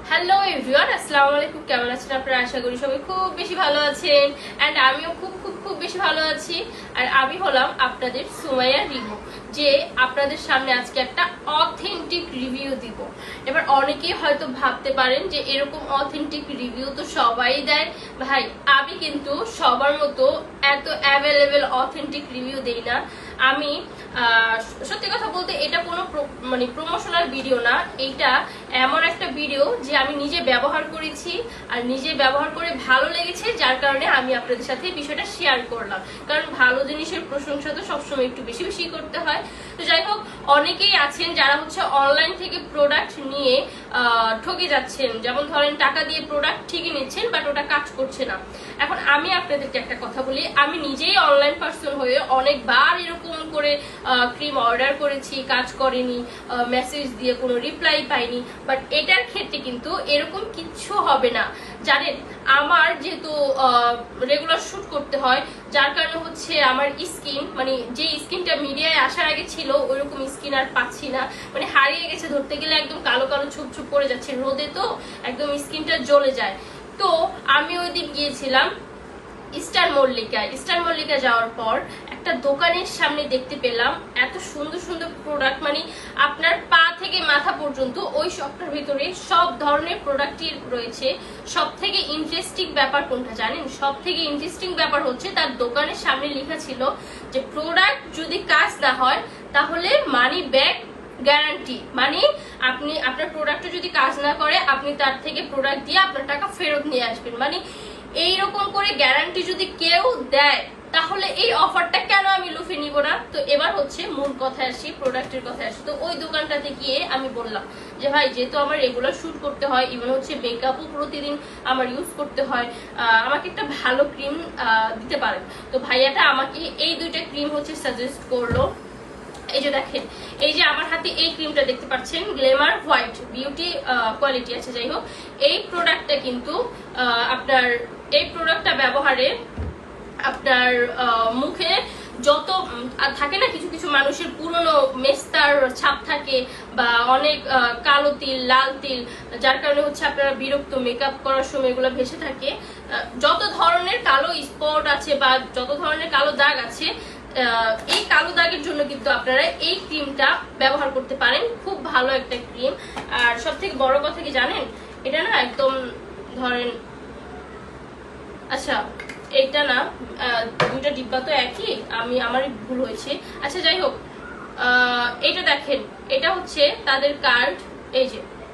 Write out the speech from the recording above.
Hello everyone, আসসালামু আলাইকুম। কেমন আছেন আপনারা? আশা করি সবাই খুব বেশি ভালো আছেন অ্যান্ড আমিও খুব খুব খুব বেশি ভালো আছি। আর আমি হলাম আপনাদের সুমাইয়া রিমু, যে আপনাদের সামনে আজকে একটা অথেন্টিক রিভিউ দিব। এবার অনেকেই হয়তো ভাবতে পারেন যে এরকম অথেন্টিক রিভিউ তো সবাই দেয়। ভাই, আমি কিন্তু সবার মতো এত অ্যাভেলেবেল অথেন্টিক রিভিউ দেই না। আমি সত্যি কথা বলতে এটা কোনো প্রমোশনাল ভিডিও না, এটা এমন একটা ভিডিও যে আমি নিজে ব্যবহার করেছি আর নিজে ব্যবহার করে ভালো লেগেছে, যার কারণে আমি আপনাদের সাথে বিষয়টা শেয়ার করলাম। কারণ ভালো জিনিসের প্রশংসা তো সবসময় একটু বেশি বেশি করতে হয়। তো যাই হোক, অনেকেই আছেন যারা হচ্ছে অনলাইন থেকে প্রোডাক্ট নিয়ে ঠকে যাচ্ছেন। যেমন ধরেন, টাকা দিয়ে প্রোডাক্ট ঠিকই নিচ্ছেন বাট ওটা কাজ করছে না। এখন আমি আপনাদেরকে একটা কথা বলি, আমি নিজেই অনলাইন পার্সন হয়ে অনেকবার এরকম করে ক্রিম অর্ডার করেছি, কাজ করেনি, মেসেজ দিয়ে কোনো রিপ্লাই পাইনি। বাট এটার ক্ষেত্রে কিন্তু এরকম কিচ্ছু হবে না। জানেন, আমার যেহেতু রেগুলার শুট করতে হয়, যার কারণে হচ্ছে আমার স্কিন, যে স্কিনটা মিডিয়ায় আসার আগে ছিল ওইরকম স্কিন আর পাচ্ছি না, হারিয়ে গেছে। ধরতে গেলে একদম কালো কালো ছুপ ছুপ পড়ে যাচ্ছে, রোদে তো একদম স্কিনটা জ্বলে যায়। তো আমি ওই দিন গিয়েছিলাম ইস্টার মল্লিকা যাওয়ার পর একটা দোকানের সামনে দেখতে পেলাম এত সুন্দর সুন্দর প্রোডাক্ট, আপনার পা থেকে মাথা পর্যন্ত ওই শপটার ভিতরে সব ধরনের প্রোডাক্টই রয়েছে। সব থেকে ইন্টারেস্টিং ব্যাপার কোনটা জানেন? সব থেকে ইন্টারেস্টিং ব্যাপার হচ্ছে তার দোকানের সামনে লেখা ছিল যে প্রোডাক্ট যদি কাজ না হয় তাহলে মানি ব্যাক গ্যারান্টি। আপনি আপনার প্রোডাক্টে যদি কাজ না করে আপনি তার থেকে প্রোডাক্ট দিয়ে আপনার টাকা ফেরত নিয়ে আসবেন। এইরকম করে গ্যারান্টি যদি কেউ দেয় তাহলে এই অফারটা কেন আমি লুফে নিব না? তো এবার হচ্ছে মূল কথায় আসি, প্রোডাক্টের কথায় আসি। তো ওই দোকানটাতে গিয়ে আমি বললাম যে ভাই, যেহেতু আমার রেগুলার শুট করতে হয়, ইভেন হচ্ছে মেকআপও প্রতিদিন আমার ইউজ করতে হয়, আমাকে একটা ভালো ক্রিম দিতে পারেন। তো ভাইয়াটা আমাকে এই দুইটা ক্রিম হচ্ছে সাজেস্ট করলো। এই যে দেখেন, এই যে আমার হাতে এই ক্রিমটা দেখতে পাচ্ছেন, গ্ল্যামার হোয়াইট বিউটি কোয়ালিটি আছে। যাই হোক, এই প্রোডাক্টটা কিন্তু আপনার এই প্রোডাক্টটা ব্যবহারে আপনার মুখে যত থাকে না, কিছু কিছু মানুষের পুরনো মেস্তার ছাপ থাকে বা অনেক কালো তিল, লাল তিল, যার কারণে হচ্ছে আপনারা বিরক্ত, মেকআপ করার সময় এগুলো ভেসে থাকে। যত ধরনের কালো স্পট আছে বা যত ধরনের কালো দাগ আছে, এই কালো দাগের জন্য কিন্তু আপনারা এই ক্রিমটা ব্যবহার করতে পারেন। খুব ভালো একটা ক্রিম। আর সব থেকে বড় কথা কি জানেন, এটা না একদম ধরেন, আচ্ছা এইটা না, দুইটা ডিব্বা তো একই, আমারই ভুল হয়েছে। আচ্ছা যাই হোক, এটা দেখেন, এটা হচ্ছে তাদের কার্ড। এই যে